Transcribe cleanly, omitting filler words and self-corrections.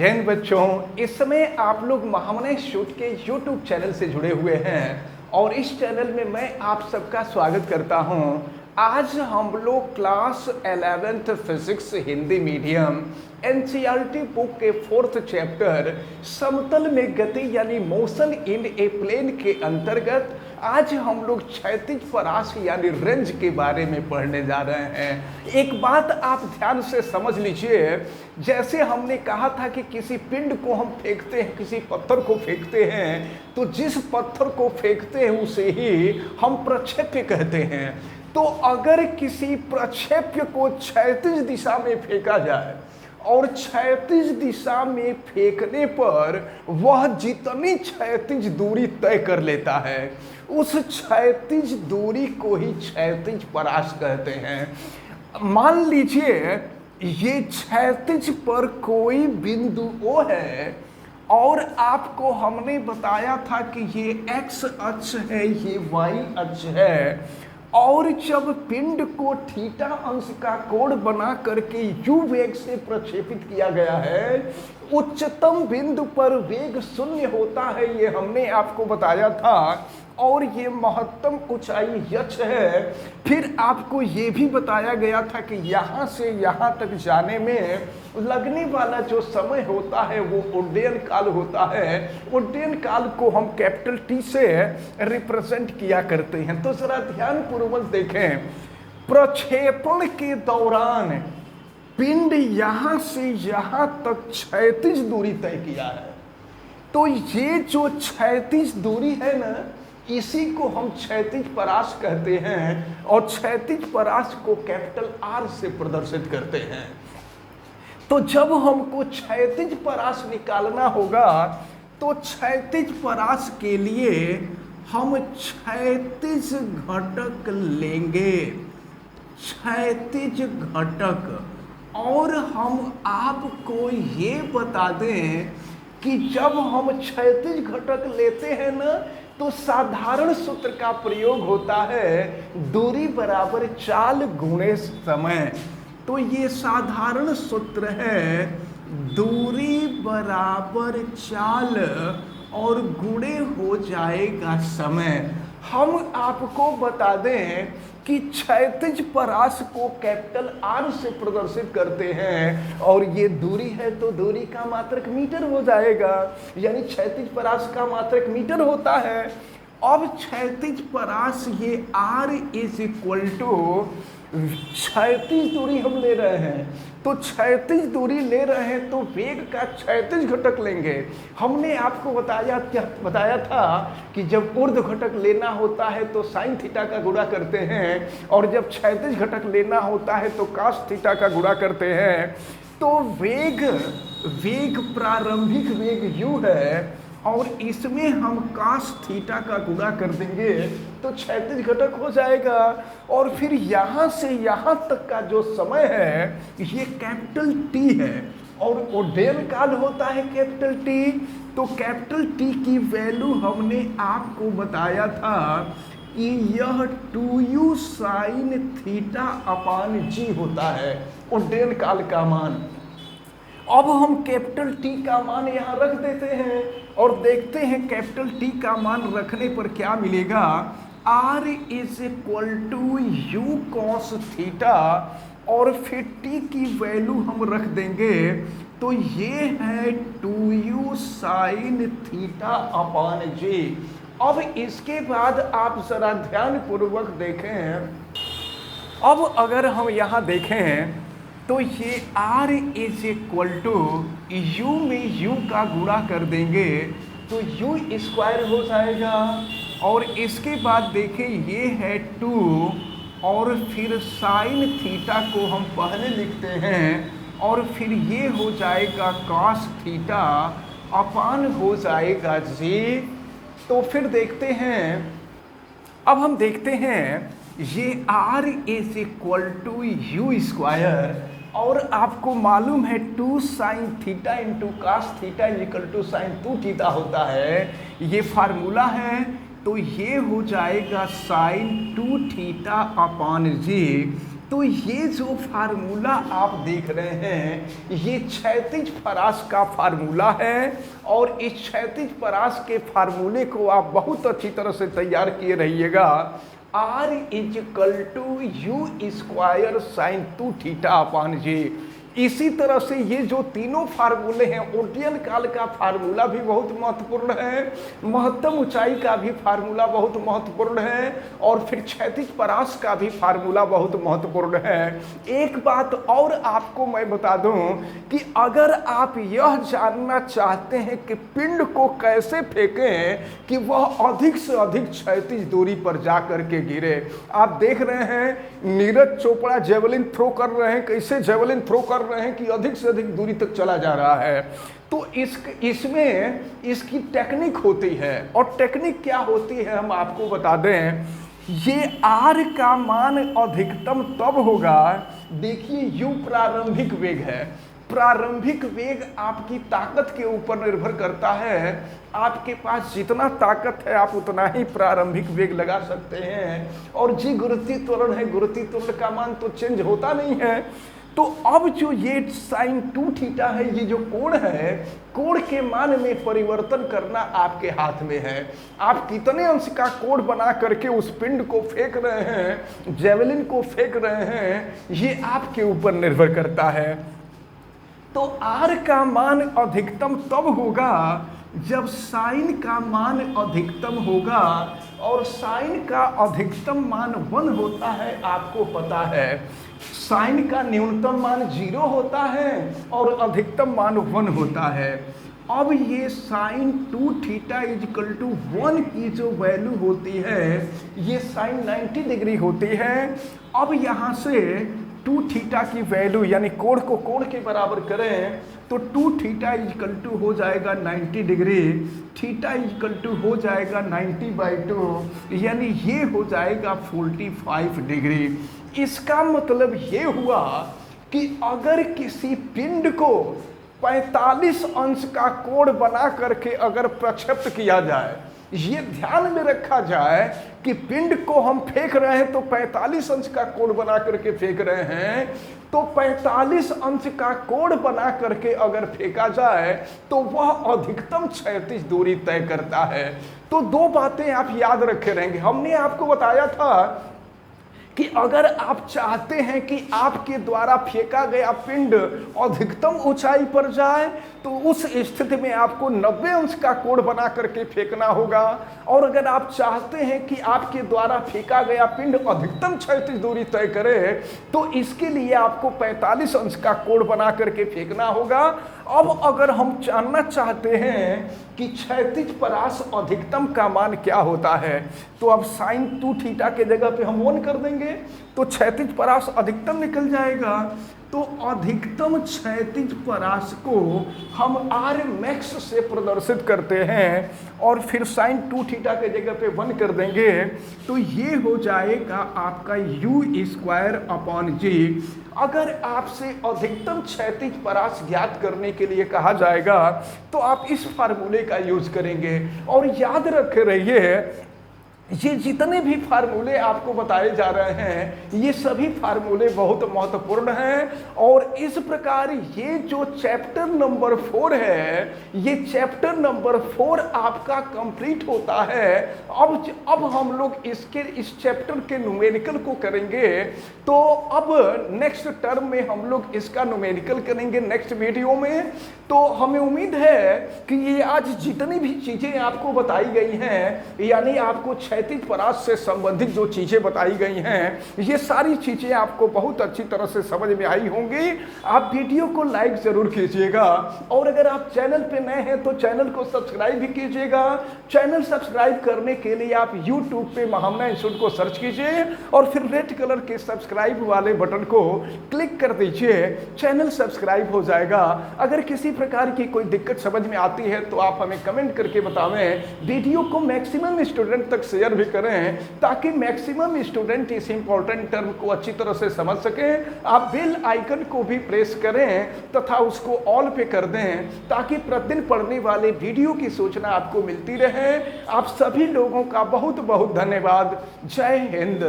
जय हिंद बच्चों, इस समय आप लोग महामना शूट के YouTube चैनल से जुड़े हुए हैं और इस चैनल में मैं आप सबका स्वागत करता हूं। आज हम लोग class 11th physics Hindi medium NCERT book के 4th चैप्टर समतल में गति यानी मोशन इन ए प्लेन के अंतर्गत आज हम लोग क्षैतिज परास यानी रेंज के बारे में पढ़ने जा रहे हैं। एक बात आप ध्यान से समझ लीजिए, जैसे हमने कहा था कि किसी पिंड को हम फेंकते हैं, किसी पत्थर को फेंकते हैं, तो जिस पत्थर को फेंकते हैं उसे ही हम प्रक्षेप्य कहते हैं। तो अगर किसी प्रक्षेप्य को क्षैतिज दिशा में फेंका जाए और क्षैतिज दिशा में फेंकने पर वह जितनी क्षैतिज दूरी तय कर लेता है उस क्षैतिज दूरी को ही क्षैतिज परास कहते हैं। मान लीजिए ये क्षैतिज पर कोई बिंदु O है और आपको हमने बताया था कि ये x अक्ष है, ये y अक्ष है, और जब पिंड को थीटा अंश का कोण बना करके u वेग से प्रक्षेपित किया गया है, उच्चतम बिंदु पर वेग शून्य होता है, ये हमने आपको बताया था, और ये महत्तम ऊंचाई यक्ष है। फिर आपको ये भी बताया गया था कि यहाँ से यहाँ तक जाने में लगने वाला जो समय होता है वो उड्डयन काल होता है। उड्डयन काल को हम कैपिटल T से रिप्रेजेंट किया करते हैं। तो जरा ध्यान पूर्वक देखें, प्रक्षेपण के दौरान पिंड यहाँ से यहाँ तक क्षैतिज दूरी तय किया है। तो ये जो क्षैतिज दूरी है ना, इसी को हम क्षैतिज परास कहते हैं और क्षैतिज परास को कैपिटल R से प्रदर्शित करते हैं। तो जब हमको क्षैतिज परास निकालना होगा तो क्षैतिज परास के लिए हम क्षैतिज घटक लेंगे, क्षैतिज घटक। और हम आपको ये बता दें कि जब हम क्षैतिज घटक लेते हैं ना तो साधारण सूत्र का प्रयोग होता है दूरी बराबर चाल गुणे समय। तो ये साधारण सूत्र है दूरी बराबर चाल और गुणे हो जाएगा समय। हम आपको बता दें कि क्षैतिज परास को कैपिटल R से प्रदर्शित करते हैं और ये दूरी है तो दूरी का मात्रक मीटर हो जाएगा, यानी क्षैतिज परास का मात्रक मीटर होता है। अब क्षैतिज परास ये R इज इक्वल टू क्षैतिज दूरी हम ले रहे हैं, तो क्षैतिज दूरी ले रहे हैं तो वेग का क्षैतिज घटक लेंगे। हमने आपको बताया था कि जब ऊर्ध्व घटक लेना होता है तो साइन थीटा का गुणा करते हैं और जब क्षैतिज घटक लेना होता है तो कास थीटा का गुणा करते हैं। तो वेग प्रारंभिक वेग u है और इसमें हम कास थीटा का गुणा कर देंगे तो क्षैतिज घटक हो जाएगा। और फिर यहाँ से यहाँ तक का जो समय है ये कैपिटल T है और उड्डयन काल होता है कैपिटल T। तो कैपिटल T की वैल्यू हमने आपको बताया था कि यह 2u sine theta upon g होता है उड्डयन काल का मान। अब हम कैपिटल T का मान यहाँ रख देते हैं और देखते हैं कैपिटल T का मान रखने पर क्या मिलेगा। R is equal to u cos theta और फिर T की वैल्यू हम रख देंगे तो ये है 2u sine theta upon g। अब इसके बाद आप जरा ध्यान पूर्वक देखें, अब अगर हम यहाँ देखें तो ये R is equal to u में u का गुणा कर देंगे तो u स्क्वायर हो जाएगा और इसके बाद देखें ये है 2 और फिर साइन थीटा को हम पहले लिखते हैं और फिर ये हो जाएगा cos थीटा अपान हो जाएगा g। तो फिर देखते हैं, अब हम देखते हैं ये R is equal to u square और आपको मालूम है 2 sine theta into cos theta equal to sine 2 theta होता है, ये फार्मूला है। तो ये हो जाएगा साइन 2 थीटा अपान जी। तो ये जो फार्मूला आप देख रहे हैं ये क्षैतिज परास का फार्मूला है, और इस क्षैतिज परास के फार्मूले को आप बहुत अच्छी तरह से तैयार किए रहिएगा। R = U² sin 2θ/J। इसी तरह से ये जो तीनों फार्मूले हैं, ओटियन काल का फार्मूला भी बहुत महत्वपूर्ण है, महत्तम ऊंचाई का भी फार्मूला बहुत महत्वपूर्ण है, और फिर क्षैतिज परास का भी फार्मूला बहुत महत्वपूर्ण है। एक बात और आपको मैं बता दूं कि अगर आप यह जानना चाहते हैं कि पिंड को कैसे फेंकें कि वह अधिक से अधिक क्षैतिज दूरी पर जा करके गिरे। आप देख रहे हैं नीरज चोपड़ा जेवलिन थ्रो कर रहे हैं, कैसे जेवलिन थ्रो कर रहे हैं कि अधिक से अधिक दूरी तक चला जा रहा है। तो इसमें इसकी टेक्निक होती है, और टेक्निक क्या होती है हम आपको बता दें। ये R का मान अधिकतम तब होगा, देखिए U प्रारंभिक वेग है, प्रारंभिक वेग आपकी ताकत के ऊपर निर्भर करता है। आपके पास जितना ताकत है आप उतना ही प्रारंभिक वेग लगा सकते हैं, और जी गुरुत्वीय त्वरण है, गुरुत्वीय त्वरण का मान तो चेंज होता नहीं है। तो अब जो ये sin 2θ है, ये जो कोण है, कोण के मान में परिवर्तन करना आपके हाथ में है। आप कितने अंश का कोण बना करके उस पिंड को फेंक रहे हैं, जेवलिन को फेंक रहे हैं, ये आपके ऊपर निर्भर करता है। तो R का मान अधिकतम तब होगा जब साइन का मान अधिकतम होगा, और साइन का अधिकतम मान 1 होता है, आपको पता है। साइन का न्यूनतम मान 0 होता है और अधिकतम मान 1 होता है। अब ये sin 2θ = 1 की जो वैल्यू होती है, ये sin 90 डिग्री होती है। अब यहाँ से 2θ की वैल्यू यानी कोण को कोण के बराबर करें तो 2θ = हो जाएगा 90 डिग्री, θ हो जाएगा 90/2, यानी ये हो जाएगा 45 डिग्री। इसका मतलब ये हुआ कि अगर किसी पिंड को 45 अंश का कोण बना करके अगर प्रक्षेप्त किया जाए, ये ध्यान में रखा जाए कि पिंड को हम फेंक रहे हैं तो 45 अंश का कोण बना करके फेंक रहे हैं, तो 45 अंश का कोण बना करके अगर फेंका जाए तो वह अधिकतम क्षैतिज दूरी तय करता है। तो दो बातें आप याद रखे रहेंगे। हमने आपको बताया था कि अगर आप चाहते हैं कि आपके द्वारा फेंका गया पिंड अधिकतम ऊंचाई पर जाए तो उस स्थिति में आपको 90 अंश का कोण बना करके फेंकना होगा, और अगर आप चाहते हैं कि आपके द्वारा फेंका गया पिंड अधिकतम क्षैतिज दूरी तय करे तो इसके लिए आपको 45 अंश का कोण बना करके फेंकना होगा। अब अगर हम जानना चाहते हैं कि क्षैतिज परास अधिकतम का मान क्या होता है, तो अब sin 2θ के जगह पे हम 1 कर देंगे तो क्षैतिज परास अधिकतम निकल जाएगा। तो अधिकतम क्षैतिज परास को हम Rmax से प्रदर्शित करते हैं, और फिर sin 2θ के जगह पे 1 कर देंगे तो ये हो जाएगा आपका U²/G। अगर आपसे अधिकतम क्षैतिज परास ज्ञात करने के लिए कहा जाएगा तो आप इस फार्मूले का यूज करेंगे। और याद रखे रहिए, ये जितने भी फार्मूले आपको बताए जा रहे हैं ये सभी फार्मूले बहुत महत्वपूर्ण हैं। और इस प्रकार ये जो चैप्टर नंबर 4 है, ये चैप्टर नंबर 4 आपका कंप्लीट होता है। अब हम लोग इस चैप्टर के न्यूमेरिकल को करेंगे। तो अब नेक्स्ट टर्म में हम लोग इसका न्यूमेरिकल करेंगे नेक्स्ट वीडियो में। तो हमें उम्मीद है कि ये आज जितनी भी चीज़ें आपको बताई गई हैं, यानी आपको क्षैतिज परास से संबंधित जो चीज़ें बताई गई हैं, ये सारी चीज़ें आपको बहुत अच्छी तरह से समझ में आई होंगी। आप वीडियो को लाइक ज़रूर कीजिएगा, और अगर आप चैनल पे नए हैं तो चैनल को सब्सक्राइब भी कीजिएगा। चैनल सब्सक्राइब करने के लिए आप यूट्यूब पे महामना इंस्टीट्यूट को सर्च कीजिए और फिर रेड कलर के सब्सक्राइब वाले बटन को क्लिक कर दीजिए, चैनल सब्सक्राइब हो जाएगा। अगर किसी प्रकार की कोई दिक्कत समझ में आती है तो आप हमें कमेंट करके बतावें। वीडियो को मैक्सिमम स्टूडेंट तक शेयर भी करें ताकि मैक्सिमम स्टूडेंट इस इंपॉर्टेंट टर्म को अच्छी तरह से समझ सकें। आप बेल आइकन को भी प्रेस करें तथा उसको ऑल पे कर दें ताकि प्रतिदिन पढ़ने वाले वीडियो की सूचना आपको मिलती रहे। आप सभी लोगों का बहुत बहुत धन्यवाद। जय हिंद।